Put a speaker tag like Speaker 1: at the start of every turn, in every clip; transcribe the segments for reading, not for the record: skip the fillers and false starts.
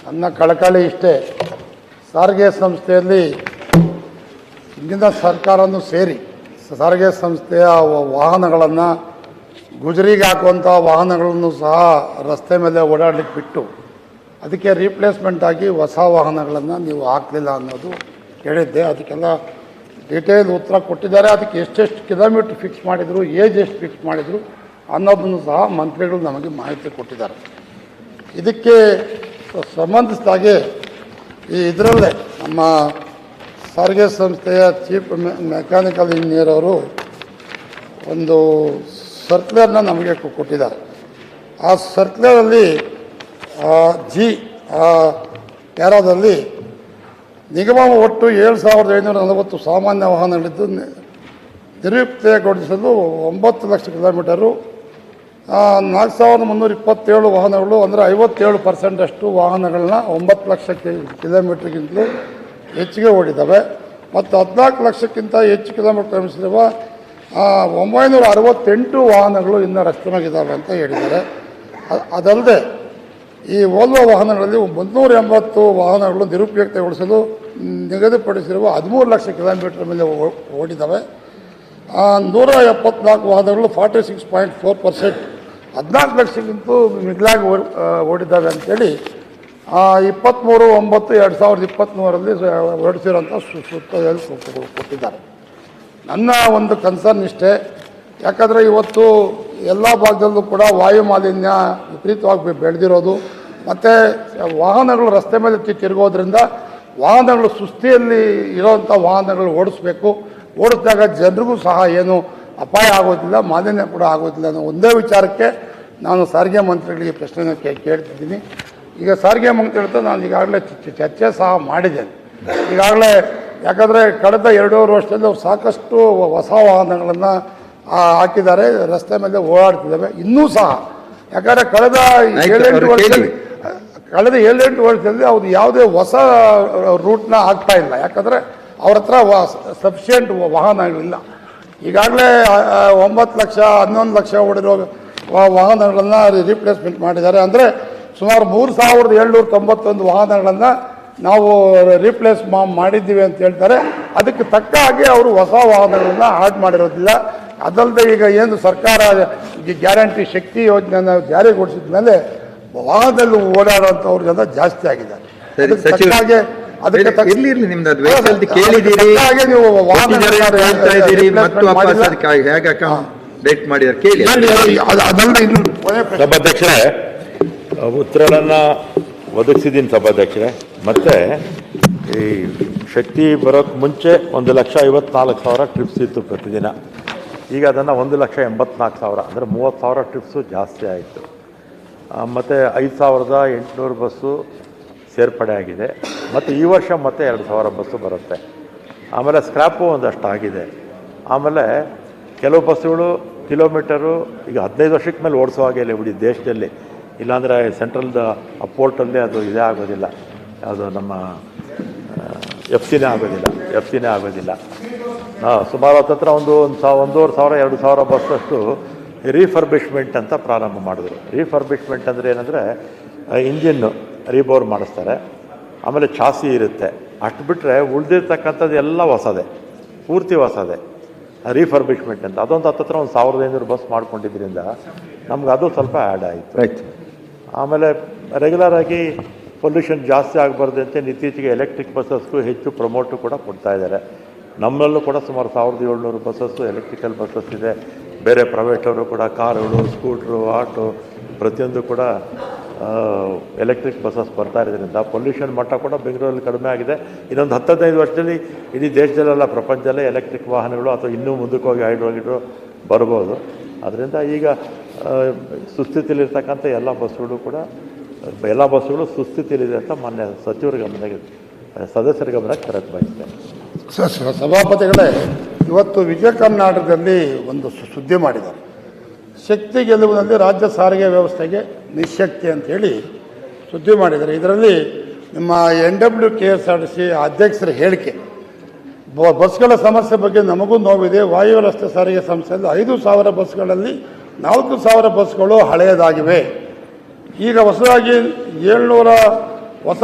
Speaker 1: ನನ್ನ ಕಳಕಳಿ ಇಷ್ಟೇ, ಸಾರಿಗೆ ಸಂಸ್ಥೆಯಲ್ಲಿ ಇಂದಿನ ಸರ್ಕಾರನೂ ಸೇರಿ ಸಾರಿಗೆ ಸಂಸ್ಥೆಯ ವಾಹನಗಳನ್ನು ಗುಜರಿಗೆ ಹಾಕುವಂಥ ವಾಹನಗಳನ್ನು ಸಹ ರಸ್ತೆ ಮೇಲೆ ಓಡಾಡಲಿಕ್ಕೆ ಬಿಟ್ಟು ಅದಕ್ಕೆ ರೀಪ್ಲೇಸ್ಮೆಂಟ್ ಆಗಿ ಹೊಸ ವಾಹನಗಳನ್ನು ನೀವು ಹಾಕಲಿಲ್ಲ ಅನ್ನೋದು ಕೇಳಿದ್ದೆ. ಅದಕ್ಕೆಲ್ಲ ಡೀಟೇಲ್ ಉತ್ತರ ಕೊಟ್ಟಿದ್ದಾರೆ. ಅದಕ್ಕೆ ಎಷ್ಟೆಷ್ಟು ಕಿಲೋಮೀಟ್ರ್ ಫಿಕ್ಸ್ ಮಾಡಿದರು, ಏಜ್ ಎಷ್ಟು ಫಿಕ್ಸ್ ಮಾಡಿದರು ಅನ್ನೋದನ್ನು ಸಹ ಮಂತ್ರಿಗಳು ನಮಗೆ ಮಾಹಿತಿ ಕೊಟ್ಟಿದ್ದಾರೆ. ಇದಕ್ಕೆ ಸಂಬಂಧಿಸಿದಾಗೆ ಇದರಲ್ಲೇ ನಮ್ಮ ಸಾರಿಗೆ ಸಂಸ್ಥೆಯ ಚೀಫ್ ಮೆಕ್ಯಾನಿಕಲ್ ಇಂಜಿನಿಯರ್ ಅವರು ಒಂದು ಸರ್ಕ್ಯುಲರ್ನ ನಮಗೆ ಕೊಟ್ಟಿದ್ದಾರೆ. ಆ ಸರ್ಕ್ಯುಲರಲ್ಲಿ ಪ್ಯಾರಾದಲ್ಲಿ ನಿಗಮ ಒಟ್ಟು 7,540 ಸಾಮಾನ್ಯ ವಾಹನಗಳಿದ್ದು ನಿರುಕ್ತಿಗೊಳಿಸಲು 9 ಲಕ್ಷ ಕಿಲೋಮೀಟರು, 4,327 ವಾಹನಗಳು ಅಂದರೆ 57% ವಾಹನಗಳನ್ನ 9 ಲಕ್ಷ ಕಿಲೋಮೀಟ್ರ್ಗಿಂತಲೂ ಹೆಚ್ಚಿಗೆ ಓಡಿದ್ದಾವೆ. ಮತ್ತು 14 ಲಕ್ಷಕ್ಕಿಂತ ಹೆಚ್ಚು ಕಿಲೋಮೀಟರ್ ಕ್ರಮಿಸಿರುವ 968 ವಾಹನಗಳು ಇನ್ನೂ ರಸ್ತೆಯಾಗಿದ್ದಾವೆ ಅಂತ ಹೇಳಿದ್ದಾರೆ. ಅದಲ್ಲದೆ ಈ ವೋಲ್ವೋ ವಾಹನಗಳಲ್ಲಿ 380 ವಾಹನಗಳು ನಿರುಪಯುಕ್ತಗೊಳಿಸಲು ನಿಗದಿಪಡಿಸಿರುವ 13 ಲಕ್ಷ ಕಿಲೋಮೀಟರ್ ಮೇಲೆ ಓಡಿದ್ದಾವೆ. 174 ವಾಹನಗಳು 46.4%, 14 ಲಕ್ಷಕ್ಕಿಂತೂ ಮಿಗಿಲಾಗಿ ಓಡಿದ್ದಾವೆ ಅಂಥೇಳಿ 23/9/2023ರಲ್ಲಿ ಹೊರಡಿಸಿರೋಂಥ ಸುತ್ತೋಲೆಯಲ್ಲಿ ಕೊಟ್ಟಿದ್ದಾರೆ. ನನ್ನ ಒಂದು ಕನ್ಸರ್ನ್ ಇಷ್ಟೇ, ಯಾಕಂದರೆ ಇವತ್ತು ಎಲ್ಲ ಭಾಗದಲ್ಲೂ ಕೂಡ ವಾಯು ಮಾಲಿನ್ಯ ವಿಪರೀತವಾಗಿ ಬೆಳೆದಿರೋದು ಮತ್ತು ವಾಹನಗಳು ರಸ್ತೆ ಮೇಲೆ ತಿರುಗೋದ್ರಿಂದ ವಾಹನಗಳು ಸುಸ್ತಿಯಲ್ಲಿ ಇರೋವಂಥ ವಾಹನಗಳು ಓಡಿಸ್ಬೇಕು. ಓಡಿಸಿದಾಗ ಜನರಿಗೂ ಸಹ ಏನು ಅಪಾಯ ಆಗೋದಿಲ್ಲ, ಮಾಲಿನ್ಯ ಕೂಡ ಆಗೋದಿಲ್ಲ ಅನ್ನೋ ಒಂದೇ ವಿಚಾರಕ್ಕೆ ನಾನು ಸಾರಿಗೆ ಮಂತ್ರಿಗಳಿಗೆ ಪ್ರಶ್ನೆಯನ್ನು ಕೇಳ್ತಿದ್ದೀನಿ. ಈಗ ಸಾರಿಗೆ ಮಂತ್ರಿಗಳ ನಾನು ಈಗಾಗಲೇ ಚರ್ಚೆ ಸಹ ಮಾಡಿದ್ದೇನೆ ಈಗಾಗಲೇ. ಯಾಕಂದರೆ ಕಳೆದ 2.5 ವರ್ಷದಲ್ಲಿ ಅವ್ರು ಸಾಕಷ್ಟು ಹೊಸ ವಾಹನಗಳನ್ನು ಹಾಕಿದ್ದಾರೆ, ರಸ್ತೆ ಮೇಲೆ ಓಡಾಡ್ತಿದ್ದಾವೆ ಇನ್ನೂ ಸಹ. ಯಾಕಂದರೆ ಕಳೆದ 7-8 ವರ್ಷದಲ್ಲಿ ಅವ್ರು ಯಾವುದೇ ಹೊಸ ರೂಟ್ನ ಆಗ್ತಾ ಇಲ್ಲ. ಯಾಕಂದರೆ ಅವ್ರ ಹತ್ರ ಸಫಿಷಿಯೆಂಟ್ ವಾಹನಗಳಿಲ್ಲ. ಈಗಾಗಲೇ 9 ಲಕ್ಷ 11 ಲಕ್ಷ ಓಡಿರೋ ವಾಹನಗಳನ್ನು ರೀಪ್ಲೇಸ್ಮೆಂಟ್ ಮಾಡಿದ್ದಾರೆ. ಅಂದರೆ ಸುಮಾರು 3,791 ವಾಹನಗಳನ್ನು ನಾವು ರೀಪ್ಲೇಸ್ ಮಾಡಿದ್ದೀವಿ ಅಂತ ಹೇಳ್ತಾರೆ. ಅದಕ್ಕೆ ತಕ್ಕ ಹಾಗೆ ಅವರು ಹೊಸ ವಾಹನಗಳನ್ನು ಆಡ್ ಮಾಡಿರೋದಿಲ್ಲ. ಅದಲ್ಲದೆ ಈಗ ಏನು ಸರ್ಕಾರ ಗ್ಯಾರಂಟಿ ಶಕ್ತಿ ಯೋಜನೆಯನ್ನು ಜಾರಿಗೊಳಿಸಿದ ಮೇಲೆ ವಾಹನದಲ್ಲಿ ಓಡಾಡುವಂಥವ್ರ ಜನ ಜಾಸ್ತಿ ಆಗಿದ್ದಾರೆ.
Speaker 2: ಸಭಾಧ್ಯಕ್ಷರೇ, ಉತ್ತರಗಳನ್ನು ಒದಗಿಸಿದ್ದೀನಿ ಸಭಾಧ್ಯಕ್ಷರೇ. ಮತ್ತು ಈ ಶಕ್ತಿ ಬರೋಕ್ಕೆ ಮುಂಚೆ 1,54,000 ಟ್ರಿಪ್ಸ್ ಇತ್ತು ಪ್ರತಿದಿನ. ಈಗ ಅದನ್ನು 1,84,000 ಅಂದರೆ 30,000 ಟ್ರಿಪ್ಸು ಜಾಸ್ತಿ ಆಯಿತು. ಮತ್ತು 5,800 ಬಸ್ಸು ಸೇರ್ಪಡೆ ಆಗಿದೆ. ಮತ್ತು ಈ ವರ್ಷ ಮತ್ತೆ 2,000 ಬಸ್ಸು ಬರುತ್ತೆ. ಆಮೇಲೆ ಸ್ಕ್ರ್ಯಾಪು ಒಂದಷ್ಟು ಆಗಿದೆ. ಆಮೇಲೆ ಕೆಲವು ಬಸ್ಸುಗಳು ಕಿಲೋಮೀಟರು ಈಗ 15 ವರ್ಷಕ್ಕೆ ಮೇಲೆ ಓಡಿಸೋ ಹಾಗೆ ಇಲ್ಲ ಬಿಡಿ ದೇಶದಲ್ಲಿ. ಇಲ್ಲಾಂದರೆ ಸೆಂಟ್ರಲ್ದ ಪೋರ್ಟಲ್ಲಿ ಅದು ಇದೇ ಆಗೋದಿಲ್ಲ, ಅದು ನಮ್ಮ ಎಫ್ ಸಿನೇ ಆಗೋದಿಲ್ಲ. ಸುಮಾರು ಹತ್ತಿರ 1,500-2,000 ಬಸ್ಸಷ್ಟು ರೀಫರ್ಬಿಷ್ಮೆಂಟ್ ಅಂತ ಪ್ರಾರಂಭ ಮಾಡಿದ್ರು. ರೀಫರ್ಬಿಷ್ಮೆಂಟ್ ಅಂದರೆ ಏನಂದರೆ ಇಂಜಿನ್ನು ರೀಬೋರ್ ಮಾಡಿಸ್ತಾರೆ, ಆಮೇಲೆ ಚಾಸಿ ಇರುತ್ತೆ. ಅಷ್ಟು ಬಿಟ್ಟರೆ ಉಳಿದಿರ್ತಕ್ಕಂಥದ್ದು ಎಲ್ಲ ಹೊಸದೇ, ಪೂರ್ತಿ ಹೊಸದೇ ರೀಫರ್ಬಿಷ್ಮೆಂಟ್ ಅಂತ. ಅದೊಂದು ಹತ್ತಿರ 1,500 ಬಸ್ ಮಾಡ್ಕೊಂಡಿದ್ದರಿಂದ ನಮ್ಗೆ ಅದು ಸ್ವಲ್ಪ ಆ್ಯಡ್ ಆಯಿತು.
Speaker 3: ರೈಟ್.
Speaker 2: ಆಮೇಲೆ ರೆಗ್ಯುಲರಾಗಿ ಪೊಲ್ಯೂಷನ್ ಜಾಸ್ತಿ ಆಗಬಾರ್ದು ಅಂತ ಇತ್ತೀಚೆಗೆ ಎಲೆಕ್ಟ್ರಿಕ್ ಬಸ್ಸಸ್ಗೂ ಹೆಚ್ಚು ಪ್ರಮೋಟು ಕೂಡ ಕೊಡ್ತಾಯಿದ್ದಾರೆ. ನಮ್ಮಲ್ಲೂ ಕೂಡ ಸುಮಾರು 1,700 ಬಸ್ಸಸ್ಸು ಎಲೆಕ್ಟ್ರಿಕಲ್ ಬಸ್ಸಸ್ ಇದೆ. ಬೇರೆ ಪ್ರೈವೇಟವರು ಕೂಡ ಕಾರುಗಳು, ಸ್ಕೂಟ್ರು, ಆಟೋ ಪ್ರತಿಯೊಂದು ಕೂಡ ಎಲೆಕ್ಟ್ರಿಕ್ ಬಸ್ಸಸ್ ಬರ್ತಾ ಇರೋದ್ರಿಂದ ಪೊಲ್ಯೂಷನ್ ಮಟ್ಟ ಕೂಡ ಬೆಂಗಳೂರಲ್ಲಿ ಕಡಿಮೆ ಆಗಿದೆ. ಇನ್ನೊಂದು 10-15 ವರ್ಷದಲ್ಲಿ ಇಡೀ ದೇಶದಲ್ಲೆಲ್ಲ ಪ್ರಪಂಚದಲ್ಲೇ ಎಲೆಕ್ಟ್ರಿಕ್ ವಾಹನಗಳು ಅಥವಾ ಇನ್ನೂ ಮುಂದಕ್ಕೆ ಹೋಗಿ ಹೈಡ್ರೋಗಿಡ್ರು ಬರ್ಬೋದು. ಅದರಿಂದ ಈಗ ಸುಸ್ಥಿತಿಯಲ್ಲಿರ್ತಕ್ಕಂಥ ಎಲ್ಲ ಬಸ್ಸುಗಳು ಸುಸ್ಥಿತಿಯಲ್ಲಿದೆ ಅಂತ ಮಾನ್ಯ ಸಚಿವರ ಗಮನಕ್ಕೆ, ಸದಸ್ಯರ ಗಮನಕ್ಕೆ ತರಕ್ಕೆ ಬಯಸ್ತೇನೆ.
Speaker 1: ಸಭಾಪತಿಗಳೇ, ಇವತ್ತು ವಿಜಯ ಕರ್ನಾಟಕದಲ್ಲಿ ಒಂದು ಸುದ್ದಿ ಮಾಡಿದ್ದಾರೆ. ಶಕ್ತಿ ಗೆಲುವಿನಲ್ಲಿ ರಾಜ್ಯ ಸಾರಿಗೆ ವ್ಯವಸ್ಥೆಗೆ ನಿಶಕ್ತಿ ಅಂಥೇಳಿ ಸುದ್ದಿ ಮಾಡಿದ್ದಾರೆ. ಇದರಲ್ಲಿ ನಿಮ್ಮ NWKSRTC ಅಧ್ಯಕ್ಷರ ಹೇಳಿಕೆ, ಬಸ್ಗಳ ಸಮಸ್ಯೆ ಬಗ್ಗೆ ನಮಗೂ ನೋವಿದೆ. ವಾಯು ರಸ್ತೆ ಸಾರಿಗೆ ಸಂಸ್ಥೆಯಲ್ಲಿ 5,000 ಬಸ್ಗಳಲ್ಲಿ 4,000 ಬಸ್ಗಳು ಹಳೆಯದಾಗಿವೆ. ಈಗ ಹೊಸದಾಗಿ ಹೊಸ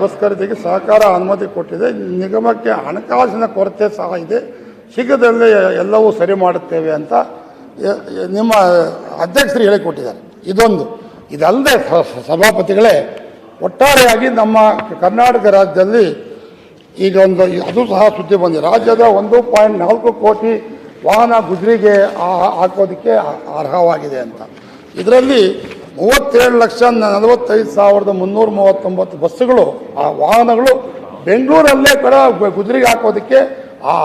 Speaker 1: ಬಸ್ ಖರೀದಿಗೆ ಸಹಕಾರ ಅನುಮತಿ ಕೊಟ್ಟಿದೆ. ನಿಗಮಕ್ಕೆ ಹಣಕಾಸಿನ ಕೊರತೆ ಸಹ ಇದೆ. ಶೀಘ್ರದಲ್ಲೇ ಎಲ್ಲವೂ ಸರಿ ಮಾಡುತ್ತೇವೆ ಅಂತ ನಿಮ್ಮ ಅಧ್ಯಕ್ಷರು ಹೇಳಿಕೊಟ್ಟಿದ್ದಾರೆ. ಇದಲ್ಲದೆ ಸಭಾಪತಿಗಳೇ, ಒಟ್ಟಾರೆಯಾಗಿ ನಮ್ಮ ಕರ್ನಾಟಕ ರಾಜ್ಯದಲ್ಲಿ ಈಗ ಅದು ಸಹ ಸುದ್ದಿ ಬಂದಿದೆ. ರಾಜ್ಯದ 1.4 ಕೋಟಿ ವಾಹನ ಗುಜರಿಗೆ ಹಾಕೋದಕ್ಕೆ ಅರ್ಹವಾಗಿದೆ ಅಂತ. ಇದರಲ್ಲಿ 37,45,339 ಬಸ್ಸುಗಳು, ಆ ವಾಹನಗಳು ಬೆಂಗಳೂರಲ್ಲೇ ಕೂಡ ಗುಜರಿಗೆ ಹಾಕೋದಕ್ಕೆ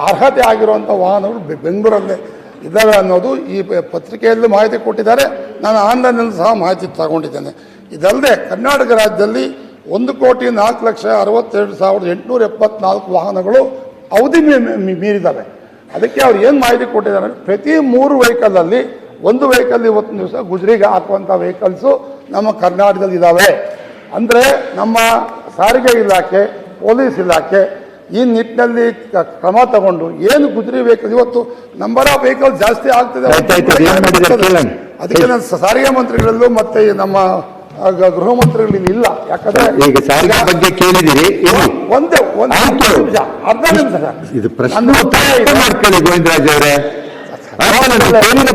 Speaker 1: ಅರ್ಹತೆ ಆಗಿರುವಂಥ ವಾಹನಗಳು ಬೆಂಗಳೂರಲ್ಲೇ ಇದ್ದಾವೆ ಅನ್ನೋದು ಈ ಪತ್ರಿಕೆಯಲ್ಲಿ ಮಾಹಿತಿ ಕೊಟ್ಟಿದ್ದಾರೆ. ನಾನು ಆನ್ಲೈನಲ್ಲಿ ಸಹ ಮಾಹಿತಿ ತಗೊಂಡಿದ್ದೇನೆ. ಇದಲ್ಲದೆ ಕರ್ನಾಟಕ ರಾಜ್ಯದಲ್ಲಿ 1,04,62,874 ವಾಹನಗಳು ಅವಧಿ ಮೀರಿದ್ದಾವೆ. ಅದಕ್ಕೆ ಅವ್ರು ಏನು ಮಾಹಿತಿ ಕೊಟ್ಟಿದ್ದಾರೆ, ಪ್ರತಿ 3 ವೆಹಿಕಲಲ್ಲಿ 1 ವೆಹಿಕಲ್ ಇವತ್ತಿನ ದಿವಸ ಗುಜರಿಗೆ ಹಾಕುವಂಥ ವೆಹಿಕಲ್ಸು ನಮ್ಮ ಕರ್ನಾಟಕದಲ್ಲಿ ಇದ್ದಾವೆ. ಅಂದರೆ ನಮ್ಮ ಸಾರಿಗೆ ಇಲಾಖೆ, ಪೊಲೀಸ್ ಇಲಾಖೆ ಈ ನಿಟ್ಟಿನಲ್ಲಿ ಕ್ರಮ ತಗೊಂಡು ಏನು ಗುಜರಿ ವೆಹಿಕಲ್ ಇವತ್ತು ನಂಬರ್ ಆಫ್ ವೆಹಿಕಲ್ ಜಾಸ್ತಿ ಆಗ್ತಿದೆ. ಅದಕ್ಕೆ ನಾನು ಸಾರಿಗೆ ಮಂತ್ರಿಗಳಲ್ಲೂ ಮತ್ತೆ ನಮ್ಮ ಗೃಹ ಮಂತ್ರಿಗಳಲ್ಲಿ ಇಲ್ಲ. ಯಾಕಂದ್ರೆ
Speaker 3: ಈಗ ಸಾರಿಗೆ ಬಗ್ಗೆ ಕೇಳಿದಿರಿ,
Speaker 1: ಅರ್ಧ ನಿಮಿಷ
Speaker 3: ಇದು ಪ್ರಶ್ನೆ ಮಾಡ್ಕೊಳ್ಳಿ ಗೋವಿಂದರಾಜ್ ಅವರೇ.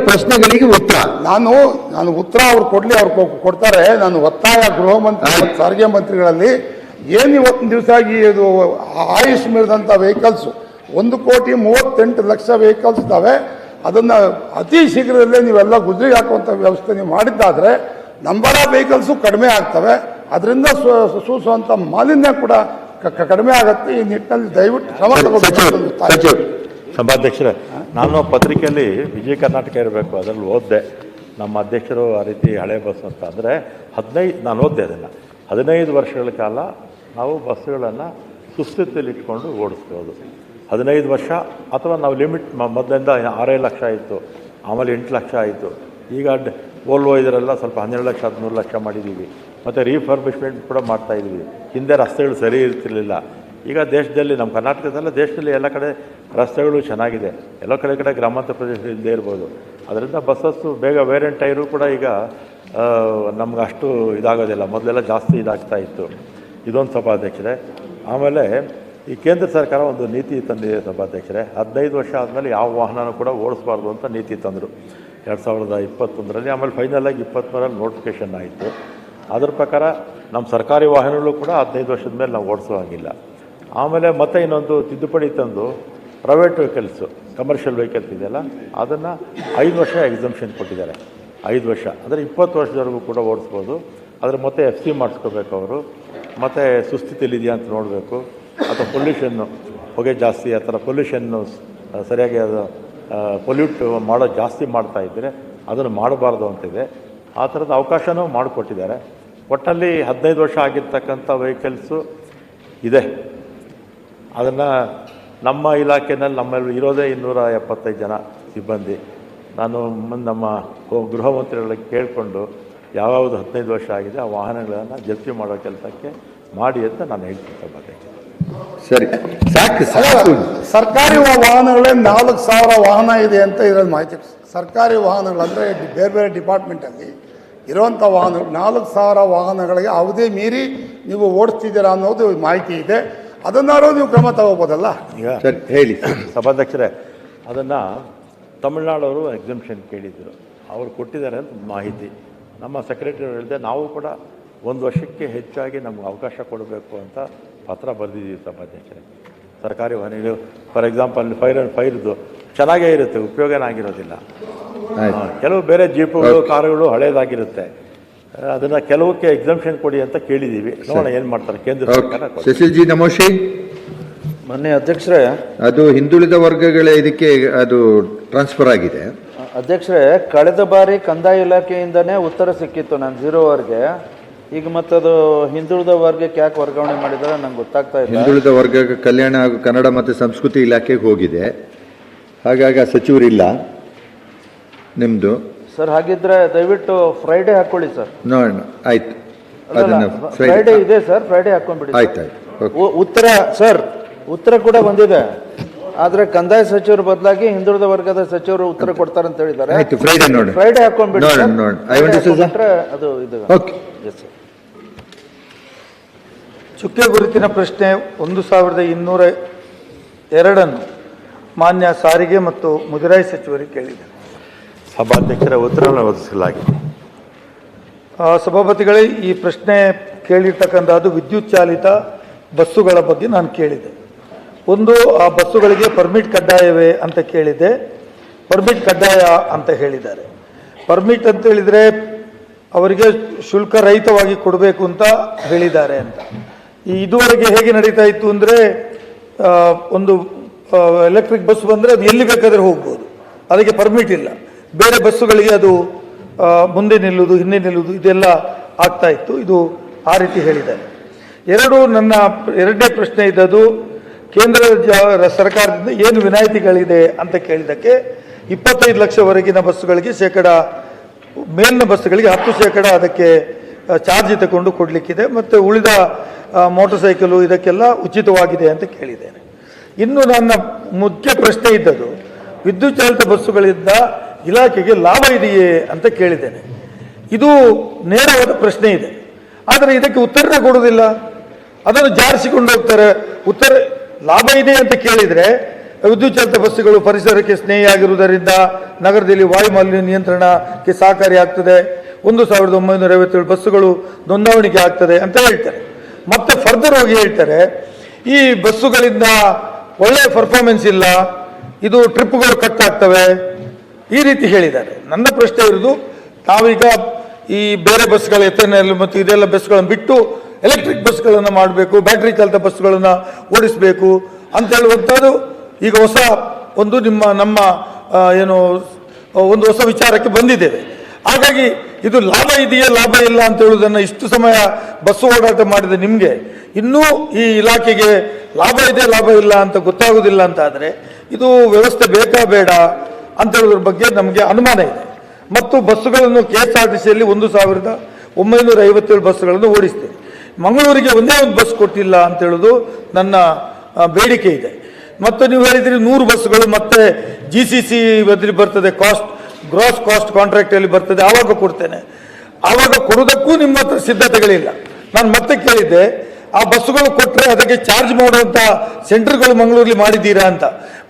Speaker 3: ಪ್ರಶ್ನೆಗಳಿಗೆ ಉತ್ತರ ನಾನು
Speaker 1: ಉತ್ತರ ಅವ್ರು ಕೊಡ್ಲಿ, ಅವ್ರು ಕೊಡ್ತಾರೆ. ನಾನು ಒತ್ತಾಯ ಗೃಹ ಮಂತ್ರಿ ಮತ್ತು ಸಾರಿಗೆ ಮಂತ್ರಿಗಳಲ್ಲಿ ಏನು ಇವತ್ತಿನ ದಿವಸ ಇದು ಆಯುಷ್ ಮೀರಿದಂಥ ವೆಹಿಕಲ್ಸು 1,38,00,000 ವೆಹಿಕಲ್ಸ್ ಇದ್ದಾವೆ. ಅದನ್ನು ಅತಿ ಶೀಘ್ರದಲ್ಲೇ ನೀವೆಲ್ಲ ಗುಜರಿಗೆ ಹಾಕುವಂಥ ವ್ಯವಸ್ಥೆ ನೀವು ಮಾಡಿದ್ದಾದರೆ ನಂಬರ್ ಆಫ್ ವೆಹಿಕಲ್ಸು ಕಡಿಮೆ ಆಗ್ತವೆ. ಅದರಿಂದ ಸೂಸುವಂಥ ಮಾಲಿನ್ಯ ಕೂಡ ಕಡಿಮೆ ಆಗುತ್ತೆ. ಈ ನಿಟ್ಟಿನಲ್ಲಿ ದಯವಿಟ್ಟು ಕ್ರಮ ತಗೋಬೇಕು.
Speaker 2: ಸಭಾಧ್ಯಕ್ಷರೇ, ನಾನು ಪತ್ರಿಕೆಯಲ್ಲಿ ವಿಜಯ ಕರ್ನಾಟಕ ಇರಬೇಕು ಅದರಲ್ಲಿ ಓದಿದೆ. ನಮ್ಮ ಅಧ್ಯಕ್ಷರು ಆ ರೀತಿ ಹಳೆ ಬಸ್ ಅಂತ ಅಂದರೆ ನಾನು ಓದಿದೆ ಅದನ್ನು. 15 ವರ್ಷಗಳ ಕಾಲ ನಾವು ಬಸ್ಸುಗಳನ್ನು ಸುಸ್ಥಿತಿಯಲ್ಲಿ ಇಟ್ಕೊಂಡು ಓಡಿಸ್ಬೋದು. 15 ವರ್ಷ ಅಥವಾ ನಾವು ಲಿಮಿಟ್ ಮೊದಲಿಂದ 6 ಲಕ್ಷ ಇತ್ತು, ಆಮೇಲೆ 8 ಲಕ್ಷ ಆಯಿತು. ಈಗ ವೋಲ್ವೋ ಇದರೆಲ್ಲ ಸ್ವಲ್ಪ 12 ಲಕ್ಷ 13 ಲಕ್ಷ ಮಾಡಿದ್ದೀವಿ. ಮತ್ತು ರೀಫರ್ಬಿಶ್ಮೆಂಟ್ ಕೂಡ ಮಾಡ್ತಾಯಿದ್ದೀವಿ. ಹಿಂದೆ ರಸ್ತೆಗಳು ಸರಿ ಇರ್ತಿರ್ಲಿಲ್ಲ. ಈಗ ದೇಶದಲ್ಲಿ, ನಮ್ಮ ಕರ್ನಾಟಕದಲ್ಲ, ದೇಶದಲ್ಲಿ ಎಲ್ಲ ಕಡೆ ರಸ್ತೆಗಳು ಚೆನ್ನಾಗಿದೆ. ಎಲ್ಲ ಕಡೆ ಗ್ರಾಮಾಂತರ ಪ್ರದೇಶ ಇಲ್ಲದೆ ಇರ್ಬೋದು. ಅದರಿಂದ ಬಸ್ಸಸ್ಸು ಬೇಗ ವೇರಿಯಂಟ್ ಟೈರು ಕೂಡ ಈಗ ನಮ್ಗೆ ಅಷ್ಟು ಇದಾಗೋದಿಲ್ಲ. ಮೊದಲೆಲ್ಲ ಜಾಸ್ತಿ ಇದಾಗ್ತಾ ಇತ್ತು. ಇದೊಂದು ಸಭಾಧ್ಯಕ್ಷರೇ. ಆಮೇಲೆ ಈ ಕೇಂದ್ರ ಸರ್ಕಾರ ಒಂದು ನೀತಿ ತಂದಿದೆ ಸಭಾಧ್ಯಕ್ಷರೇ. 15 ವರ್ಷ ಆದಮೇಲೆ ಯಾವ ವಾಹನನೂ ಕೂಡ ಓಡಿಸ್ಬಾರ್ದು ಅಂತ ನೀತಿ ತಂದರು 2021ರಲ್ಲಿ. ಆಮೇಲೆ ಫೈನಲಾಗಿ 23ರಲ್ಲಿ ನೋಟಿಫಿಕೇಷನ್ ಆಯಿತು. ಅದ್ರ ಪ್ರಕಾರ ನಮ್ಮ ಸರ್ಕಾರಿ ವಾಹನಗಳು ಕೂಡ 15 ವರ್ಷದ ಮೇಲೆ ನಾವು ಓಡಿಸೋಂಗಿಲ್ಲ. ಆಮೇಲೆ ಮತ್ತೆ ಇನ್ನೊಂದು ತಿದ್ದುಪಡಿ ತಂದು ಪ್ರೈವೇಟ್ ವೆಹಿಕಲ್ಸು, ಕಮರ್ಷಿಯಲ್ ವೆಹಿಕಲ್ಸ್ ಇದೆಯಲ್ಲ, ಅದನ್ನು 5 ವರ್ಷ ಎಕ್ಸಂಪ್ಷನ್ ಕೊಟ್ಟಿದ್ದಾರೆ. 5 ವರ್ಷ ಅಂದರೆ 20 ವರ್ಷದವರೆಗೂ ಕೂಡ ಓಡಿಸ್ಬೋದು. ಅದ್ರ ಮತ್ತೆ FC ಮಾಡಿಸ್ಕೋಬೇಕು ಅವರು. ಮತ್ತು ಸುಸ್ಥಿತಿಲಿದೆಯಾ ಅಂತ ನೋಡಬೇಕು. ಅಥವಾ ಪೊಲ್ಯೂಷನ್ನು, ಹೊಗೆ ಜಾಸ್ತಿ, ಆ ಥರ ಪೊಲ್ಯೂಷನ್ನು ಸರಿಯಾಗಿ ಅದು ಪೊಲ್ಯೂಟ್ ಜಾಸ್ತಿ ಮಾಡ್ತಾ ಇದ್ದರೆ ಅದನ್ನು ಮಾಡಬಾರ್ದು ಅಂತಿದೆ. ಆ ಥರದ ಅವಕಾಶನೂ ಮಾಡಿಕೊಟ್ಟಿದ್ದಾರೆ. ಒಟ್ಟಲ್ಲಿ 15 ವರ್ಷ ಆಗಿರ್ತಕ್ಕಂಥ ವೆಹಿಕಲ್ಸು ಇದೆ. ಅದನ್ನು ನಮ್ಮ ಇಲಾಖೆಯಲ್ಲಿ ನಮ್ಮಲ್ಲಿ ಇರೋದೇ 275 ಜನ ಸಿಬ್ಬಂದಿ. ನಾನು ನಮ್ಮ ಗೃಹ ಮಂತ್ರಿಗಳಿಗೆ ಕೇಳಿಕೊಂಡು ಯಾವ್ಯಾವುದು 15 ವರ್ಷ ಆಗಿದೆ ಆ ವಾಹನಗಳನ್ನು ಜಪ್ತಿ ಮಾಡೋ ಕೆಲಸಕ್ಕೆ ಮಾಡಿ ಅಂತ ನಾನು ಹೇಳ್ತೀನಿ ಬಗ್ಗೆ.
Speaker 3: ಸರಿ, ಸಾಕು.
Speaker 1: ಸರ್ಕಾರಿ ವಾಹನಗಳೇ 4,000 ವಾಹನ ಇದೆ ಅಂತ ಇರೋದು ಮಾಹಿತಿ. ಸರ್ಕಾರಿ ವಾಹನಗಳಂದರೆ ಬೇರೆ ಬೇರೆ ಡಿಪಾರ್ಟ್ಮೆಂಟಲ್ಲಿ ಇರುವಂಥ ವಾಹನಗಳು 4,000 ವಾಹನಗಳಿಗೆ ಅವಧಿ ಮೀರಿ ನೀವು ಓಡಿಸ್ತಿದ್ದೀರಾ ಅನ್ನೋದು ಮಾಹಿತಿ ಇದೆ. ಅದನ್ನಾರು ನೀವು ಕ್ರಮ ತಗೋಬೋದಲ್ಲ.
Speaker 2: ಈಗ ಹೇಳಿ ಸಭಾಧ್ಯಕ್ಷರೇ, ಅದನ್ನು ತಮಿಳ್ನಾಡವರು ಎಕ್ಸಂಪ್ಷನ್ ಕೇಳಿದ್ರು, ಅವರು ಕೊಟ್ಟಿದ್ದಾರೆ ಅಂತ ಮಾಹಿತಿ. ನಮ್ಮ ಸೆಕ್ರೆಟರಿ ಹೇಳಿದೆ, ನಾವು ಕೂಡ 1 ವರ್ಷಕ್ಕೆ ಹೆಚ್ಚಾಗಿ ನಮ್ಗೆ ಅವಕಾಶ ಕೊಡಬೇಕು ಅಂತ ಪತ್ರ ಬರೆದಿದ್ದೀವಿ ಸಭಾಧ್ಯಕ್ಷರೇ. ಸರ್ಕಾರಿ ವಾಹನಗಳು ಫಾರ್ ಎಕ್ಸಾಂಪಲ್ ಫೈರ್ದು ಚೆನ್ನಾಗೇ ಇರುತ್ತೆ, ಉಪಯೋಗನೇ ಆಗಿರೋದಿಲ್ಲ. ಕೆಲವು ಬೇರೆ ಜೀಪುಗಳು, ಕಾರುಗಳು ಹಳೇದಾಗಿರುತ್ತೆ. ಅದನ್ನು ಕೆಲವಕ್ಕೆ ಎಕ್ಸಂಪ್ಷನ್ ಕೊಡಿ ಅಂತ ಕೇಳಿದ್ದೀವಿ. ನೋಡೋಣ ಏನು ಮಾಡ್ತಾರೆ ಕೇಂದ್ರ ಸರ್ಕಾರ.
Speaker 3: ಸುಶೀಲ್ ನಮೋಶಿ.
Speaker 4: ಮೊನ್ನೆ ಅಧ್ಯಕ್ಷರೇ,
Speaker 3: ಅದು ಹಿಂದುಳಿದ ವರ್ಗಗಳ ಇದಕ್ಕೆ ಅದು ಟ್ರಾನ್ಸ್ಫರ್ ಆಗಿದೆ.
Speaker 4: ಅಧ್ಯಕ್ಷರೇ, ಕಳೆದ ಬಾರಿ ಕಂದಾಯ ಇಲಾಖೆಯಿಂದನೇ ಉತ್ತರ ಸಿಕ್ಕಿತ್ತು ನಾನು 0ವರೆಗೆ. ಈಗ ಮತ್ತದು ಹಿಂದುಳಿದ ವರ್ಗಕ್ಕೆ ಯಾಕೆ ವರ್ಗಾವಣೆ ಮಾಡಿದ್ದಾರೆ ನಂಗೆ ಗೊತ್ತಾಗ್ತಾ ಇಲ್ಲ.
Speaker 3: ಹಿಂದುಳಿದ ವರ್ಗ ಕಲ್ಯಾಣ ಹಾಗೂ ಕನ್ನಡ ಮತ್ತು ಸಂಸ್ಕೃತಿ ಇಲಾಖೆಗೆ ಹೋಗಿದೆ. ಹಾಗಾಗಿ ಆ ಸಚಿವರಿಲ್ಲ ನಿಮ್ಮದು
Speaker 4: ಸರ್. ಹಾಗಿದ್ರೆ ದಯವಿಟ್ಟು ಫ್ರೈಡೇ ಹಾಕೊಳ್ಳಿ ಸರ್.
Speaker 3: ನೋಡೋಣ, ಆಯ್ತು.
Speaker 4: ಫ್ರೈಡೇ ಇದೆ ಸರ್, ಫ್ರೈಡೇ ಹಾಕೊಂಡ್ಬಿಡಿ.
Speaker 3: ಆಯ್ತು.
Speaker 4: ಉತ್ತರ ಸರ್, ಉತ್ತರ ಕೂಡ ಬಂದಿದೆ. ಆದ್ರೆ ಕಂದಾಯ ಸಚಿವರ ಬದಲಾಗಿ ಹಿಂದುಳಿದ ವರ್ಗದ ಸಚಿವರು ಉತ್ತರ ಕೊಡ್ತಾರೆ ಅಂತ ಹೇಳಿದ್ದಾರೆ.
Speaker 3: ಆಯ್ತು, ಫ್ರೈಡೇ ನೋಡಿ,
Speaker 4: ಫ್ರೈಡೇ ಹಾಕೊಂಡ್ಬಿಡಿ.
Speaker 3: ನೋಡೋಣ.
Speaker 4: ಅದು ಇದು.
Speaker 3: ಓಕೆ.
Speaker 4: Yes sir.
Speaker 5: ಚುಕ್ಕೆ ಗುರುತಿನ ಪ್ರಶ್ನೆ 1202 ಮಾನ್ಯ ಸಾರಿಗೆ ಮತ್ತು ಮುಜರಾಯಿ ಸಚಿವರಿಗೆ ಕೇಳಿದೆ.
Speaker 2: ಸಭಾಧ್ಯಕ್ಷರ ಉತ್ತರವನ್ನು ಒದಗಿಸಲಾಗಿದೆ.
Speaker 5: ಸಭಾಪತಿಗಳೇ, ಈ ಪ್ರಶ್ನೆ ಕೇಳಿರ್ತಕ್ಕಂಥದ್ದು ವಿದ್ಯುತ್ ಚಾಲಿತ ಬಸ್ಸುಗಳ ಬಗ್ಗೆ ನಾನು ಕೇಳಿದೆ. ಒಂದು, ಆ ಬಸ್ಸುಗಳಿಗೆ ಪರ್ಮಿಟ್ ಕಡ್ಡಾಯವೇ ಅಂತ ಕೇಳಿದೆ. ಪರ್ಮಿಟ್ ಕಡ್ಡಾಯ ಅಂತ ಹೇಳಿದ್ದಾರೆ. ಪರ್ಮಿಟ್ ಅಂತ ಹೇಳಿದರೆ ಅವರಿಗೆ ಶುಲ್ಕ ರಹಿತವಾಗಿ ಕೊಡಬೇಕು ಅಂತ ಹೇಳಿದ್ದಾರೆ ಅಂತ. ಇದುವರೆಗೆ ಹೇಗೆ ನಡೀತಾ ಇತ್ತು ಅಂದರೆ, ಒಂದು ಎಲೆಕ್ಟ್ರಿಕ್ ಬಸ್ ಬಂದರೆ ಅದು ಎಲ್ಲಿ ಬೇಕಾದರೆ ಹೋಗ್ಬೋದು, ಅದಕ್ಕೆ ಪರ್ಮಿಟ್ ಇಲ್ಲ. ಬೇರೆ ಬಸ್ಸುಗಳಿಗೆ ಅದು ಮುಂದೆ ನಿಲ್ಲುವುದು, ಹಿಂದೆ ನಿಲ್ಲುವುದು, ಇದೆಲ್ಲ ಆಗ್ತಾ ಇತ್ತು. ಇದು ಆ ರೀತಿ ಹೇಳಿದ್ದಾರೆ. ನನ್ನ ಎರಡನೇ ಪ್ರಶ್ನೆ ಇದ್ದದ್ದು, ಕೇಂದ್ರ ಸರ್ಕಾರದಿಂದ ಏನು ವಿನಾಯಿತಿಗಳಿದೆ ಅಂತ ಕೇಳಿದ್ದಕ್ಕೆ 25 ಲಕ್ಷವರೆಗಿನ ಬಸ್ಸುಗಳಿಗೆ ಮೇಲಿನ ಬಸ್ಸುಗಳಿಗೆ 10% ಅದಕ್ಕೆ ಚಾರ್ಜ್ ತಗೊಂಡು ಕೊಡಲಿಕ್ಕಿದೆ, ಮತ್ತು ಉಳಿದ ಮೋಟರ್ ಸೈಕಲು ಇದಕ್ಕೆಲ್ಲ ಉಚಿತವಾಗಿದೆ ಅಂತ ಕೇಳಿದ್ದೇನೆ. ಇನ್ನು ನನ್ನ ಮುಖ್ಯ ಪ್ರಶ್ನೆ ಇದ್ದದ್ದು, ವಿದ್ಯುತ್ ಚಾಲಿತ ಬಸ್ಸುಗಳಿಂದ ಇಲಾಖೆಗೆ ಲಾಭ ಇದೆಯೇ ಅಂತ ಕೇಳಿದ್ದೇನೆ. ಇದು ನೇರವಾದ ಪ್ರಶ್ನೆ ಇದೆ, ಆದರೆ ಇದಕ್ಕೆ ಉತ್ತರನೇ ಕೊಡುವುದಿಲ್ಲ. ಅದನ್ನು ಜಾರಿಸಿಕೊಂಡು ಹೋಗ್ತಾರೆ. ಲಾಭ ಇದೆ ಅಂತ ಕೇಳಿದರೆ, ವಿದ್ಯುತ್ ಚಾಲಿತ ಬಸ್ಸುಗಳು ಪರಿಸರಕ್ಕೆ ಸ್ನೇಹಿಯಾಗಿರುವುದರಿಂದ ನಗರದಲ್ಲಿ ವಾಯುಮಾಲಿನ್ಯ ನಿಯಂತ್ರಣಕ್ಕೆ ಸಹಕಾರಿಯಾಗ್ತದೆ, 1957 ಬಸ್ಸುಗಳು ನೋಂದಾವಣಿಗೆ ಆಗ್ತದೆ ಅಂತ ಹೇಳ್ತಾರೆ. ಮತ್ತೆ ಫರ್ದರ್ ಹೋಗಿ ಹೇಳ್ತಾರೆ, ಈ ಬಸ್ಸುಗಳಿಂದ ಒಳ್ಳೆಯ ಪರ್ಫಾರ್ಮೆನ್ಸ್ ಇಲ್ಲ, ಇದು ಟ್ರಿಪ್ಗಳು ಕಟ್ ಆಗ್ತವೆ, ಈ ರೀತಿ ಹೇಳಿದ್ದಾರೆ. ನನ್ನ ಪ್ರಶ್ನೆ ಇರೋದು, ನಾವೀಗ ಈ ಬೇರೆ ಬಸ್ಗಳ ಎತ್ತನೆಲ್ ಮತ್ತು ಇದೆಲ್ಲ ಬಸ್ಗಳನ್ನು ಬಿಟ್ಟು ಎಲೆಕ್ಟ್ರಿಕ್ ಬಸ್ಗಳನ್ನು ಮಾಡಬೇಕು, ಬ್ಯಾಟ್ರಿ ಚಾಲಿತ ಬಸ್ಗಳನ್ನು ಓಡಿಸಬೇಕು ಅಂತ ಹೇಳುವಂಥದ್ದು ಈಗ ಹೊಸ ಒಂದು ನಮ್ಮ ಒಂದು ಹೊಸ ವಿಚಾರಕ್ಕೆ ಬಂದಿದ್ದೇವೆ. ಹಾಗಾಗಿ ಇದು ಲಾಭ ಇದೆಯೇ ಲಾಭ ಇಲ್ಲ ಅಂತ ಹೇಳುವುದನ್ನು ಇಷ್ಟು ಸಮಯ ಬಸ್ಸು ಓಡಾಟ ಮಾಡಿದ ನಿಮಗೆ ಇನ್ನೂ ಈ ಇಲಾಖೆಗೆ ಲಾಭ ಇದೆ ಲಾಭ ಇಲ್ಲ ಅಂತ ಗೊತ್ತಾಗುವುದಿಲ್ಲ ಅಂತ ಆದರೆ ಇದು ವ್ಯವಸ್ಥೆ ಬೇಕಾ ಬೇಡ ಅಂತ ಹೇಳೋದ್ರ ಬಗ್ಗೆ ನಮಗೆ ಅನುಮಾನ ಇದೆ. ಮತ್ತು ಬಸ್ಸುಗಳನ್ನು KSRTCಯಲ್ಲಿ 1957 ಬಸ್ಸುಗಳನ್ನು ಓಡಿಸ್ತೇವೆ. ಮಂಗಳೂರಿಗೆ ಒಂದೇ ಒಂದು ಬಸ್ ಕೊಟ್ಟಿಲ್ಲ ಅಂತ ಹೇಳೋದು ನನ್ನ ಬೇಡಿಕೆ ಇದೆ. ಮತ್ತು ನೀವು ಹೇಳಿದ್ರಿ 100 ಬಸ್ಸುಗಳು ಮತ್ತೆ GCC ಬರ್ತದೆ, ಗ್ರಾಸ್ ಕಾಸ್ಟ್ ಕಾಂಟ್ರಾಕ್ಟಲ್ಲಿ ಬರ್ತದೆ, ಆವಾಗ ಕೊಡ್ತೇನೆ. ಆವಾಗ ಕೊಡೋದಕ್ಕೂ ನಿಮ್ಮ ಹತ್ರ ಸಿದ್ಧತೆಗಳಿಲ್ಲ. ನಾನು ಮತ್ತೆ ಕೇಳಿದ್ದೆ, ಆ ಬಸ್ಸುಗಳು ಕೊಟ್ಟರೆ ಅದಕ್ಕೆ ಚಾರ್ಜ್ ಮಾಡುವಂಥ ಸೆಂಟರ್ಗಳು ಮಂಗಳೂರಲ್ಲಿ ಮಾಡಿದ್ದೀರಾ ಅಂತ.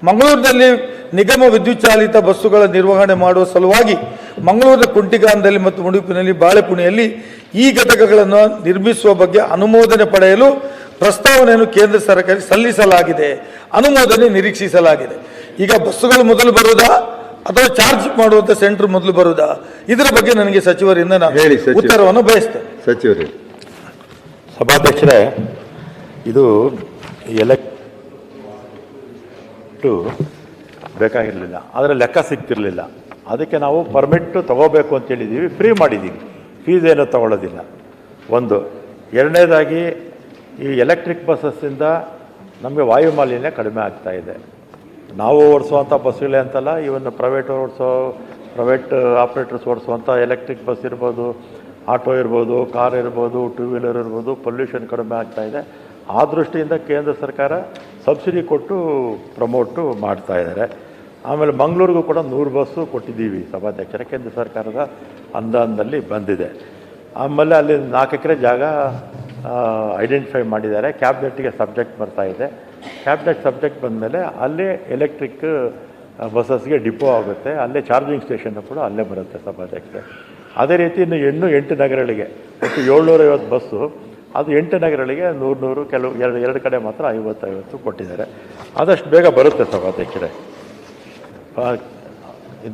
Speaker 5: ಮಂಗಳೂರಿನಲ್ಲಿ ನಿಗಮ ವಿದ್ಯುತ್ ಚಾಲಿತ ಬಸ್ಸುಗಳ ನಿರ್ವಹಣೆ ಮಾಡುವ ಸಲುವಾಗಿ ಮಂಗಳೂರಿನ ಕುಂಟಿಗಾನದಲ್ಲಿ ಮತ್ತು ಮುಡುಪಿನಲ್ಲಿ ಬಾಳೆಪುಣಿಯಲ್ಲಿ ಈ ಘಟಕಗಳನ್ನು ನಿರ್ಮಿಸುವ ಬಗ್ಗೆ ಅನುಮೋದನೆ ಪಡೆಯಲು ಪ್ರಸ್ತಾವನೆಯನ್ನು ಕೇಂದ್ರ ಸರ್ಕಾರಕ್ಕೆ ಸಲ್ಲಿಸಲಾಗಿದೆ, ಅನುಮೋದನೆ ನಿರೀಕ್ಷಿಸಲಾಗಿದೆ. ಈಗ ಬಸ್ಸುಗಳು ಮೊದಲು ಬರುವುದಾ ಅಥವಾ ಚಾರ್ಜ್ ಮಾಡುವಂಥ ಸೆಂಟರ್ ಮೊದಲು ಬರುವುದಾ, ಇದರ ಬಗ್ಗೆ ನನಗೆ ಸಚಿವರಿಂದ ನಾನು ಉತ್ತರವನ್ನು ಬಯಸ್ತೇನೆ.
Speaker 3: ಸಚಿವರು
Speaker 2: ಸಭಾಧ್ಯಕ್ಷರೇ, ಇದು ಬೇಕಾಗಿರಲಿಲ್ಲ, ಆದರೆ ಲೆಕ್ಕ ಸಿಗ್ತಿರಲಿಲ್ಲ. ಅದಕ್ಕೆ ನಾವು ಪರ್ಮಿಟ್ ತಗೋಬೇಕು ಅಂತ ಹೇಳಿದ್ದೀವಿ, ಫ್ರೀ ಮಾಡಿದ್ದೀವಿ, ಫೀಸ್ ಏನೂ ತಗೊಳ್ಳೋದಿಲ್ಲ. ಒಂದು. ಎರಡನೇದಾಗಿ ಈ ಎಲೆಕ್ಟ್ರಿಕ್ ಬಸ್ಸಸ್ಸಿಂದ ನಮಗೆ ವಾಯು ಮಾಲಿನ್ಯ ಕಡಿಮೆ ಆಗ್ತಾ ಇದೆ. ನಾವು ಓಡಿಸುವಂಥ ಬಸ್ಸುಗಳೇ ಅಂತಲ್ಲ, ಇವನ್ ಪ್ರೈವೇಟ್ ಆಪ್ರೇಟರ್ಸ್ ಓಡಿಸುವಂಥ ಎಲೆಕ್ಟ್ರಿಕ್ ಬಸ್ ಇರ್ಬೋದು, ಆಟೋ ಇರ್ಬೋದು, ಕಾರ್ ಇರ್ಬೋದು, 2 ವೀಲರ್ ಇರ್ಬೋದು, ಪೊಲ್ಯೂಷನ್ ಕಡಿಮೆ ಆಗ್ತಾ ಇದೆ. ಆ ದೃಷ್ಟಿಯಿಂದ ಕೇಂದ್ರ ಸರ್ಕಾರ ಸಬ್ಸಿಡಿ ಕೊಟ್ಟು ಪ್ರಮೋಟು ಮಾಡ್ತಾ ಇದ್ದಾರೆ. ಆಮೇಲೆ ಮಂಗಳೂರಿಗೂ ಕೂಡ 100 ಬಸ್ಸು ಕೊಟ್ಟಿದ್ದೀವಿ ಸಭಾಧ್ಯಕ್ಷರ, ಕೇಂದ್ರ ಸರ್ಕಾರದ ಅನುದಾನದಲ್ಲಿ ಬಂದಿದೆ. ಆಮೇಲೆ ಅಲ್ಲಿ 4 ಎಕರೆ ಜಾಗ ಐಡೆಂಟಿಫೈ ಮಾಡಿದ್ದಾರೆ. ಕ್ಯಾಬಿನೆಟ್ಗೆ ಸಬ್ಜೆಕ್ಟ್ ಬರ್ತಾ ಇದೆ. ಕ್ಯಾಬಿನೆಟ್ ಸಬ್ಜೆಕ್ಟ್ ಬಂದಮೇಲೆ ಅಲ್ಲೇ ಎಲೆಕ್ಟ್ರಿಕ್ ಬಸ್ಸಸ್ಗೆ ಡಿಪೋ ಆಗುತ್ತೆ, ಅಲ್ಲೇ ಚಾರ್ಜಿಂಗ್ ಸ್ಟೇಷನ್ ಕೂಡ ಅಲ್ಲೇ ಬರುತ್ತೆ ಸಭಾಧ್ಯಕ್ಷರೇ. ಅದೇ ರೀತಿ ಇನ್ನು 8 ನಗರಗಳಿಗೆ ಒಟ್ಟು 750 ಬಸ್ಸು, ಅದು 8 ನಗರಗಳಿಗೆ 100 ಕೆಲವು ಎರಡು ಕಡೆ ಮಾತ್ರ 50 ಕೊಟ್ಟಿದ್ದಾರೆ. ಆದಷ್ಟು ಬೇಗ ಬರುತ್ತೆ ಸಭಾಧ್ಯಕ್ಷರೇ.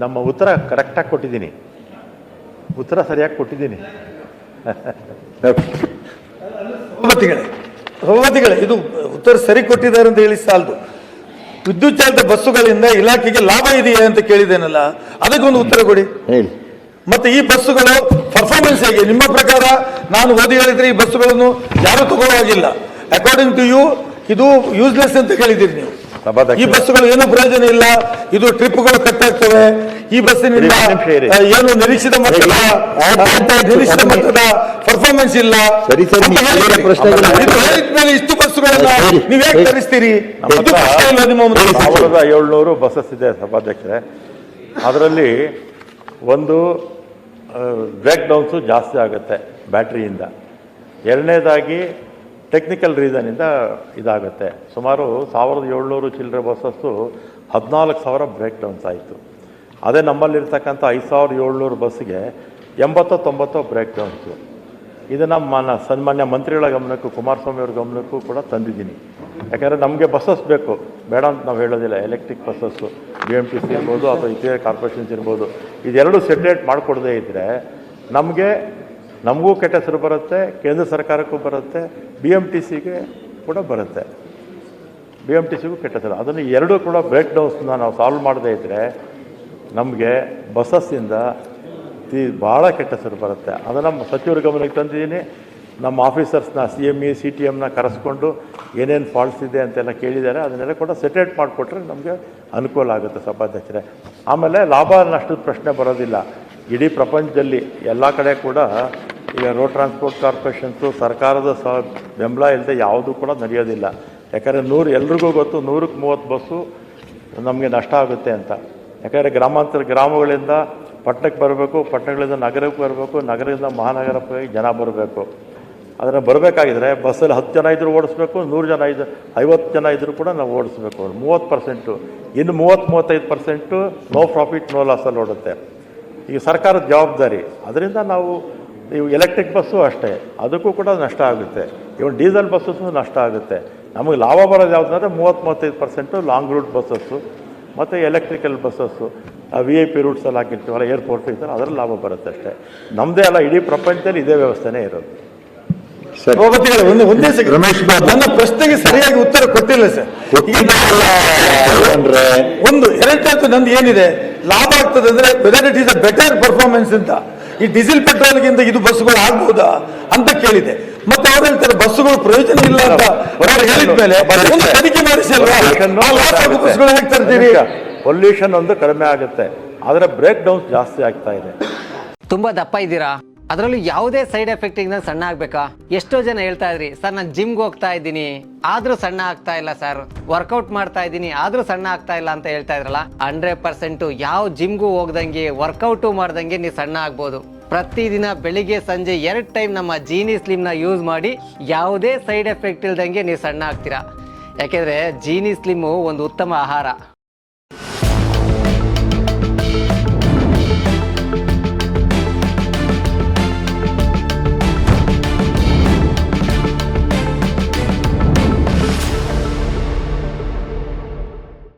Speaker 2: ನಮ್ಮ ಉತ್ತರ ಕರೆಕ್ಟಾಗಿ ಕೊಟ್ಟಿದ್ದೀನಿ, ಉತ್ತರ ಸರಿಯಾಗಿ ಕೊಟ್ಟಿದ್ದೀನಿ.
Speaker 5: ಸಭಾಪತಿಗಳೇ, ಇದು ಉತ್ತರ ಸರಿ ಕೊಟ್ಟಿದ್ದಾರೆ ಅಂತ ಹೇಳಿ ಸಾಲದು. ವಿದ್ಯುತ್ ಚಾಲಿತ ಬಸ್ಸುಗಳಿಂದ ಇಲಾಖೆಗೆ ಲಾಭ ಇದೆಯಾ ಅಂತ ಕೇಳಿದ್ದೇನಲ್ಲ, ಅದಕ್ಕೊಂದು ಉತ್ತರ ಕೊಡಿ. ಮತ್ತೆ ಈ ಬಸ್ಸುಗಳು ಪರ್ಫಾರ್ಮೆನ್ಸ್ ಹೇಗೆ ನಿಮ್ಮ ಪ್ರಕಾರ? ನಾನು ಓದಿ ಹೇಳಿದ್ರೆ ಈ ಬಸ್ಸುಗಳನ್ನು ಯಾರು ತಗೊಳ್ಳುವಾಗಿಲ್ಲ. ಅಕಾರ್ಡಿಂಗ್ ಟು ಯು ಇದು ಯೂಸ್ಲೆಸ್ ಅಂತ ಹೇಳಿದ್ದೀರಿ ನೀವು. ಈ ಬಸ್ಸುಗಳು ಏನೂ ಪ್ರಯೋಜನ ಇಲ್ಲ, ಇದು ಟ್ರಿಪ್ಗಳು ಕಟ್ ಆಗ್ತವೆ, ಈ ಬಸ್ಸಿನಿಂದ ಏನು ನಿರೀಕ್ಷಿತ ಮಟ್ಟದ ಪರ್ಫಾರ್ಮೆನ್ಸ್ ಇಲ್ಲ. ಇಷ್ಟು ಬಸ್ಸುಗಳನ್ನ ನೀವು ಹೇಗೆ ತರಿಸ್ತೀರಿ?
Speaker 2: 1700 ಬಸ್ಸಸ್ ಇದೆ ಸಭಾಧ್ಯಕ್ಷರೇ. ಅದರಲ್ಲಿ ಒಂದು ಬ್ರೇಕ್ ಡೌನ್ಸು ಜಾಸ್ತಿ ಆಗುತ್ತೆ ಬ್ಯಾಟ್ರಿಯಿಂದ. ಎರಡನೇದಾಗಿ ಟೆಕ್ನಿಕಲ್ ರೀಸನಿಂದ ಇದಾಗುತ್ತೆ. ಸುಮಾರು 1700 ಚಿಲ್ಲರೆ ಬಸ್ಸಸ್ಸು 14,000 ಬ್ರೇಕ್ ಡೌನ್ಸ್ ಆಯಿತು. ಅದೇ ನಮ್ಮಲ್ಲಿರ್ತಕ್ಕಂಥ 5,700 ಬಸ್ಸಿಗೆ 80-90 ಬ್ರೇಕ್ ಡೌನ್ಸು. ಇದನ್ನು ಸನ್ಮಾನ್ಯ ಮಂತ್ರಿಗಳ ಗಮನಕ್ಕೂ ಕುಮಾರಸ್ವಾಮಿ ಅವ್ರ ಗಮನಕ್ಕೂ ಕೂಡ ತಂದಿದ್ದೀನಿ. ಯಾಕಂದರೆ ನಮಗೆ ಬಸ್ಸಸ್ ಬೇಕು, ಬೇಡ ಅಂತ ನಾವು ಹೇಳೋದಿಲ್ಲ. ಎಲೆಕ್ಟ್ರಿಕ್ ಬಸ್ಸಸ್ಸು BMTC ಇರ್ಬೋದು ಅಥವಾ ಇತರೆ ಕಾರ್ಪೊರೇಷನ್ಸ್ ಇರ್ಬೋದು, ಇದೆರಡು ಸೆಟ್ರೇಟ್ ಮಾಡಿಕೊಡದೇ ಇದ್ದರೆ ನಮಗೂ ಕೆಟ್ಟ ಹೆಸರು ಬರುತ್ತೆ, ಕೇಂದ್ರ ಸರ್ಕಾರಕ್ಕೂ ಬರುತ್ತೆ, BMTCಗೆ ಕೂಡ ಬರುತ್ತೆ. BMTCಗೂ ಕೆಟ್ಟ ಹೆಸರು. ಅದನ್ನು ಎರಡೂ ಕೂಡ ಬ್ರೇಕ್ ಡೌನ್ಸ್ನ ನಾವು ಸಾಲ್ವ್ ಮಾಡದೇ ಇದ್ದರೆ ನಮಗೆ ಬಸ್ಸಸ್ಸಿಂದ ಭಾಳ ಕೆಟ್ಟ ಹೆಸರು ಬರುತ್ತೆ. ಅದನ್ನು ಸಚಿವರ ಗಮನಕ್ಕೆ ತಂದಿದ್ದೀನಿ. ನಮ್ಮ ಆಫೀಸರ್ಸ್ನ CME CTMನ ಕರೆಸ್ಕೊಂಡು ಏನೇನು ಫಾಲ್ಟ್ಸ್ ಇದೆ ಅಂತೆಲ್ಲ ಕೇಳಿದ್ದಾರೆ. ಅದನ್ನೆಲ್ಲ ಕೂಡ ಸೆಟ್ರೇಟ್ ಮಾಡಿಕೊಟ್ರೆ ನಮಗೆ ಅನುಕೂಲ ಆಗುತ್ತೆ ಸಭಾಧ್ಯಕ್ಷರೇ. ಆಮೇಲೆ ಲಾಭ ನಷ್ಟದ ಪ್ರಶ್ನೆ ಬರೋದಿಲ್ಲ. ಇಡೀ ಪ್ರಪಂಚದಲ್ಲಿ ಎಲ್ಲ ಕಡೆ ಕೂಡ ಈಗ ರೋಡ್ ಟ್ರಾನ್ಸ್ಪೋರ್ಟ್ ಕಾರ್ಪೊರೇಷನ್ಸು ಸರ್ಕಾರದ ಬೆಂಬಲ ಇಲ್ಲದೆ ಯಾವುದೂ ಕೂಡ ನಡೆಯೋದಿಲ್ಲ. ಯಾಕಂದರೆ ಎಲ್ರಿಗೂ ಗೊತ್ತು 100ಕ್ಕೆ 30 ಬಸ್ಸು ನಮಗೆ ನಷ್ಟ ಆಗುತ್ತೆ ಅಂತ. ಯಾಕಂದರೆ ಗ್ರಾಮಗಳಿಂದ ಪಟ್ಟಣಕ್ಕೆ ಬರಬೇಕು, ಪಟ್ಟಣಗಳಿಂದ ನಗರಕ್ಕೆ ಬರಬೇಕು, ನಗರದಿಂದ ಮಹಾನಗರಕ್ಕೆ ಜನ ಬರಬೇಕು. ಅದನ್ನು ಬರಬೇಕಾಗಿದ್ರೆ ಬಸ್ಸಲ್ಲಿ 10 ಜನ ಇದ್ದರೂ ಓಡಿಸ್ಬೇಕು, 100 ಜನ 50 ಜನ ಇದ್ದರೂ ಕೂಡ ನಾವು ಓಡಿಸ್ಬೇಕು. 30%, ಇನ್ನು 30-35% ನೋ ಪ್ರಾಫಿಟ್ ನೋ ಲಾಸಲ್ಲಿ ಓಡುತ್ತೆ. ಈಗ ಸರ್ಕಾರದ ಜವಾಬ್ದಾರಿ. ಅದರಿಂದ ನಾವು ಎಲೆಕ್ಟ್ರಿಕ್ ಬಸ್ಸು ಅಷ್ಟೇ, ಅದಕ್ಕೂ ಕೂಡ ನಷ್ಟ ಆಗುತ್ತೆ. ಇವನ್ ಡೀಸೆಲ್ ಬಸ್ಸಸ್ಸು ನಷ್ಟ ಆಗುತ್ತೆ. ನಮಗೆ ಲಾಭ ಬರೋದು ಯಾವುದಂದರೆ 30-35% ಲಾಂಗ್ ರೂಟ್ ಬಸ್ಸಸ್ಸು ಮತ್ತು ಎಲೆಕ್ಟ್ರಿಕಲ್ ಬಸ್ಸಸ್ಸು, VIP ರೂಟ್ಸಲ್ಲಿ ಹಾಕಿರ್ತೀವಲ್ಲ, ಏರ್ಪೋರ್ಟ್ ಇದ್ದಾರೆ, ಅದರಲ್ಲಿ ಲಾಭ ಬರುತ್ತೆ ಅಷ್ಟೇ. ನಮ್ಮದೇ ಅಲ್ಲ, ಇಡೀ ಪ್ರಪಂಚದಲ್ಲಿ ಇದೇ ವ್ಯವಸ್ಥೆನೇ ಇರೋದು.
Speaker 5: ಒಂದೇ ರಮೇಶ್ ಬಾಬು, ನನ್ನ ಪ್ರಶ್ನೆಗೆ ಸರಿಯಾಗಿ ಉತ್ತರ ಕೊಟ್ಟಿಲ್ಲ ಸರ್. ಎರಡನೇದು ನಂದು ಏನಿದೆ, ಲಾಭ ಆಗ್ತದೆ ಅಂದ್ರೆ whether it is a better performance ಅಂತ. ಈ ಡೀಸೆಲ್ ಪೆಟ್ರೋಲ್ಗಿಂತ ಇದು ಬಸ್ಸುಗಳು ಆಗ್ಬಹುದಾ ಅಂತ ಕೇಳಿದೆ. ಮತ್ತೆ ಅವ್ರು ಹೇಳ್ತಾರೆ ಬಸ್ಸುಗಳು ಪ್ರಯೋಜನ ಇಲ್ಲ ಅಂತ ಹೇಳಿದ ಮೇಲೆ ತನಿಖೆ ಮಾಡಿಸಿ ಬಸ್ಸುಗಳು ಹೇಗೆ ತರ್ತೀರಿ?
Speaker 2: ಪೊಲ್ಯೂಷನ್ ಒಂದು ಕಡಿಮೆ ಆಗುತ್ತೆ, ಆದರೆ ಬ್ರೇಕ್ ಡೌನ್ಸ್ ಜಾಸ್ತಿ ಆಗ್ತಾ ಇದೆ.
Speaker 6: ತುಂಬಾ ದಪ್ಪ ಇದ್ದೀರಾ, ಅದರಲ್ಲೂ ಯಾವುದೇ ಸೈಡ್ ಎಫೆಕ್ಟ್ ಇಂದ ಸಣ್ಣ ಆಗ್ಬೇಕಾ? ಎಷ್ಟೋ ಜನ ಹೇಳ್ತಾ ಇದ್ರಿ ಸರ್, ನಾನು ಜಿಮ್ಗೆ ಹೋಗ್ತಾ ಇದ್ದೀನಿ ಆದ್ರೂ ಸಣ್ಣ ಆಗ್ತಾ ಇಲ್ಲ ಸರ್, ವರ್ಕೌಟ್ ಮಾಡ್ತಾ ಇದ್ದೀನಿ ಆದ್ರೂ ಸಣ್ಣ ಆಗ್ತಾ ಇಲ್ಲ ಅಂತ ಹೇಳ್ತಾ ಇದ್ರಲ್ಲ. 100% ಯಾವ ಜಿಮ್ಗೂ ಹೋಗ್ದಂಗೆ ವರ್ಕೌಟು ಮಾಡ್ದಂಗೆ ನೀವು ಸಣ್ಣ ಆಗ್ಬೋದು. ಪ್ರತಿದಿನ ಬೆಳಿಗ್ಗೆ ಸಂಜೆ 2 ಟೈಮ್ ನಮ್ಮ ಜೀನಿ ಸ್ಲಿಮ್ನ ಯೂಸ್ ಮಾಡಿ ಯಾವುದೇ ಸೈಡ್ ಎಫೆಕ್ಟ್ ಇಲ್ದಂಗೆ ನೀವು ಸಣ್ಣ ಆಗ್ತೀರಾ. ಯಾಕೆಂದ್ರೆ ಜೀನಿ ಸ್ಲಿಮ್ಮು ಒಂದು ಉತ್ತಮ ಆಹಾರ.